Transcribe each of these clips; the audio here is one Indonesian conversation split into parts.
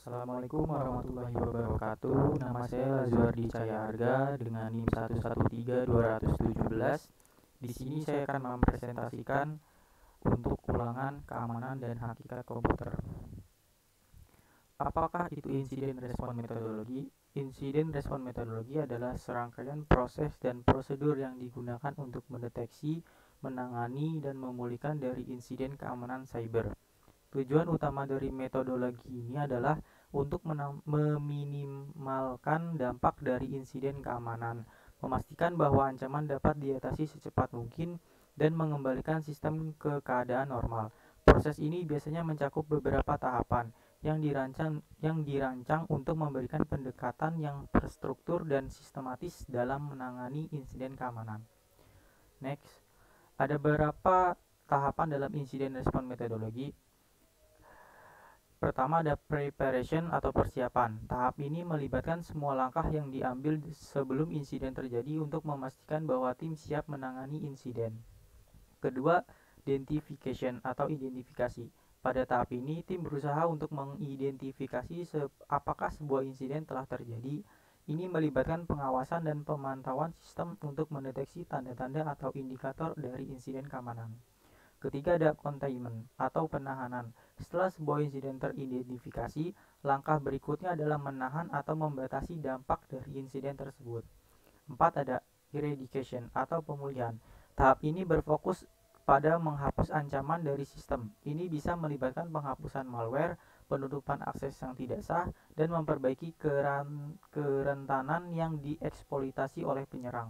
Assalamualaikum warahmatullahi wabarakatuh. Nama saya Lazuardi Cahyarga dengan NIM 113217. Di sini saya akan mempresentasikan untuk ulangan keamanan dan hakikat komputer. Apakah itu insiden respon metodologi? Insiden respon metodologi adalah serangkaian proses dan prosedur yang digunakan untuk mendeteksi, menangani, dan memulihkan dari insiden keamanan cyber. Tujuan utama dari metodologi ini adalah untuk meminimalkan dampak dari insiden keamanan, memastikan bahwa ancaman dapat diatasi secepat mungkin, dan mengembalikan sistem ke keadaan normal. Proses ini biasanya mencakup beberapa tahapan yang dirancang untuk memberikan pendekatan yang terstruktur dan sistematis dalam menangani insiden keamanan. Next, ada beberapa tahapan dalam insiden respon metodologi. Pertama ada preparation atau persiapan. Tahap ini melibatkan semua langkah yang diambil sebelum insiden terjadi untuk memastikan bahwa tim siap menangani insiden. Kedua, identification atau identifikasi. Pada tahap ini, tim berusaha untuk mengidentifikasi apakah sebuah insiden telah terjadi. Ini melibatkan pengawasan dan pemantauan sistem untuk mendeteksi tanda-tanda atau indikator dari insiden keamanan. Ketiga ada containment atau penahanan. Setelah sebuah insiden teridentifikasi, langkah berikutnya adalah menahan atau membatasi dampak dari insiden tersebut. 4 ada eradication atau pemulihan. Tahap ini berfokus pada menghapus ancaman dari sistem. Ini bisa melibatkan penghapusan malware, penutupan akses yang tidak sah, dan memperbaiki kerentanan yang dieksploitasi oleh penyerang.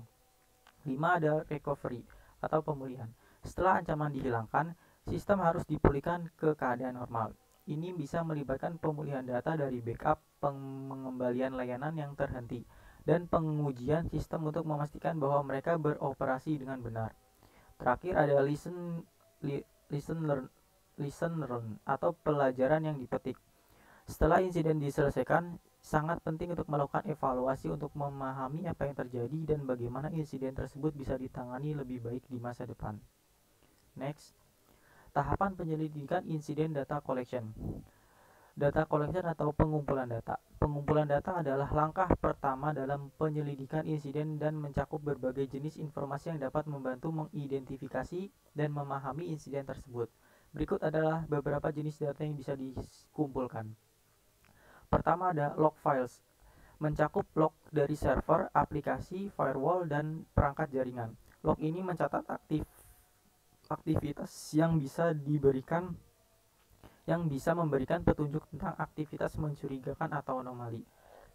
5 ada recovery atau pemulihan. Setelah ancaman dihilangkan, sistem harus dipulihkan ke keadaan normal. Ini bisa melibatkan pemulihan data dari backup, pengembalian layanan yang terhenti, dan pengujian sistem untuk memastikan bahwa mereka beroperasi dengan benar. Terakhir ada listen learn atau pelajaran yang dipetik. Setelah insiden diselesaikan, sangat penting untuk melakukan evaluasi untuk memahami apa yang terjadi dan bagaimana insiden tersebut bisa ditangani lebih baik di masa depan. Next, tahapan penyelidikan insiden data collection. Data collection atau pengumpulan data. Pengumpulan data adalah langkah pertama dalam penyelidikan insiden dan mencakup berbagai jenis informasi yang dapat membantu mengidentifikasi dan memahami insiden tersebut. Berikut adalah beberapa jenis data yang bisa dikumpulkan. Pertama ada log files, mencakup log dari server, aplikasi, firewall, dan perangkat jaringan. Log ini mencatat aktivitas yang bisa memberikan petunjuk tentang aktivitas mencurigakan atau anomali.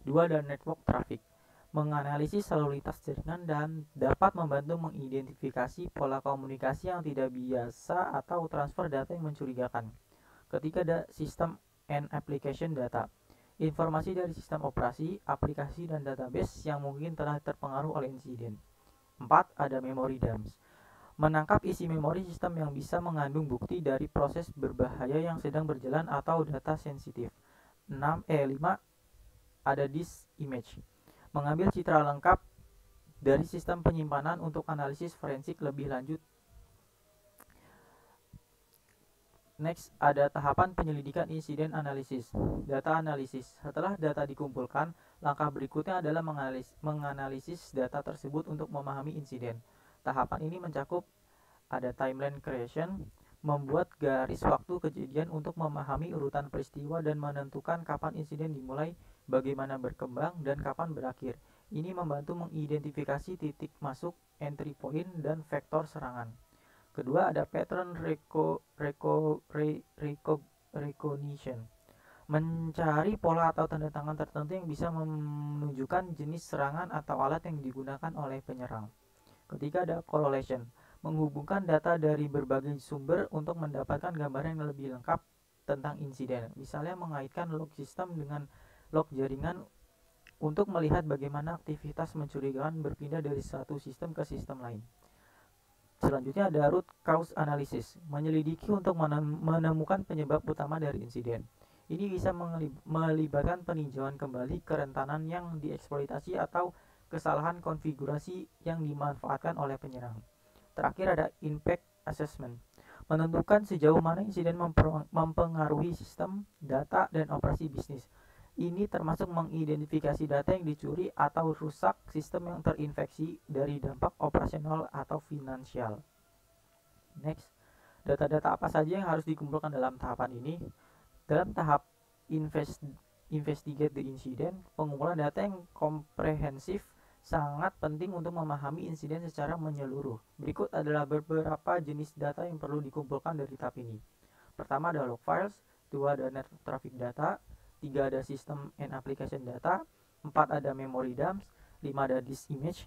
2 dan network traffic, menganalisis lalu lintas jaringan dan dapat membantu mengidentifikasi pola komunikasi yang tidak biasa atau transfer data yang mencurigakan. Ketiga ada system and application data, informasi dari sistem operasi, aplikasi, dan database yang mungkin telah terpengaruh oleh insiden. 4 ada memory dumps, menangkap isi memori sistem yang bisa mengandung bukti dari proses berbahaya yang sedang berjalan atau data sensitif. 5 ada disk image, mengambil citra lengkap dari sistem penyimpanan untuk analisis forensik lebih lanjut. Next, ada tahapan penyelidikan insiden analisis. Data analisis. Setelah data dikumpulkan, langkah berikutnya adalah menganalisis data tersebut untuk memahami insiden. Tahapan ini mencakup ada timeline creation, membuat garis waktu kejadian untuk memahami urutan peristiwa dan menentukan kapan insiden dimulai, bagaimana berkembang, dan kapan berakhir. Ini membantu mengidentifikasi titik masuk, entry point, dan vektor serangan. Kedua ada pattern recognition, mencari pola atau tanda tangan tertentu yang bisa menunjukkan jenis serangan atau alat yang digunakan oleh penyerang. Ketiga ada correlation, menghubungkan data dari berbagai sumber untuk mendapatkan gambaran yang lebih lengkap tentang insiden. Misalnya mengaitkan log sistem dengan log jaringan untuk melihat bagaimana aktivitas mencurigakan berpindah dari satu sistem ke sistem lain. Selanjutnya ada root cause analysis, menyelidiki untuk menemukan penyebab utama dari insiden. Ini bisa melibatkan peninjauan kembali kerentanan yang dieksploitasi atau kesalahan konfigurasi yang dimanfaatkan oleh penyerang. Terakhir ada impact assessment, menentukan sejauh mana insiden mempengaruhi sistem, data, dan operasi bisnis. Ini termasuk mengidentifikasi data yang dicuri atau rusak, sistem yang terinfeksi dari dampak operasional atau finansial. Next, data-data apa saja yang harus dikumpulkan dalam tahapan ini? Dalam tahap investigate the incident, pengumpulan data yang komprehensif sangat penting untuk memahami insiden secara menyeluruh. Berikut adalah beberapa jenis data yang perlu dikumpulkan dari tahap ini. Pertama ada log files, 2 ada network traffic data, 3 ada system and application data, 4 ada memory dumps, 5 ada disk image,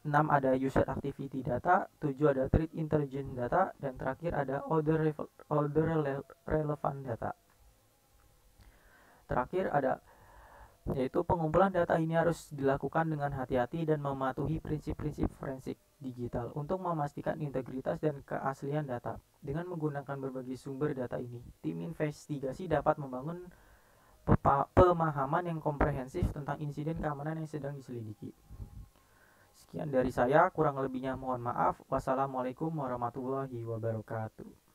6 ada user activity data, 7 ada threat intelligence data, dan terakhir ada other relevant data. Terakhir ada yaitu pengumpulan data ini harus dilakukan dengan hati-hati dan mematuhi prinsip-prinsip forensik digital untuk memastikan integritas dan keaslian data. Dengan menggunakan berbagai sumber data ini, tim investigasi dapat membangun pemahaman yang komprehensif tentang insiden keamanan yang sedang diselidiki. Sekian dari saya, kurang lebihnya mohon maaf. Wassalamualaikum warahmatullahi wabarakatuh.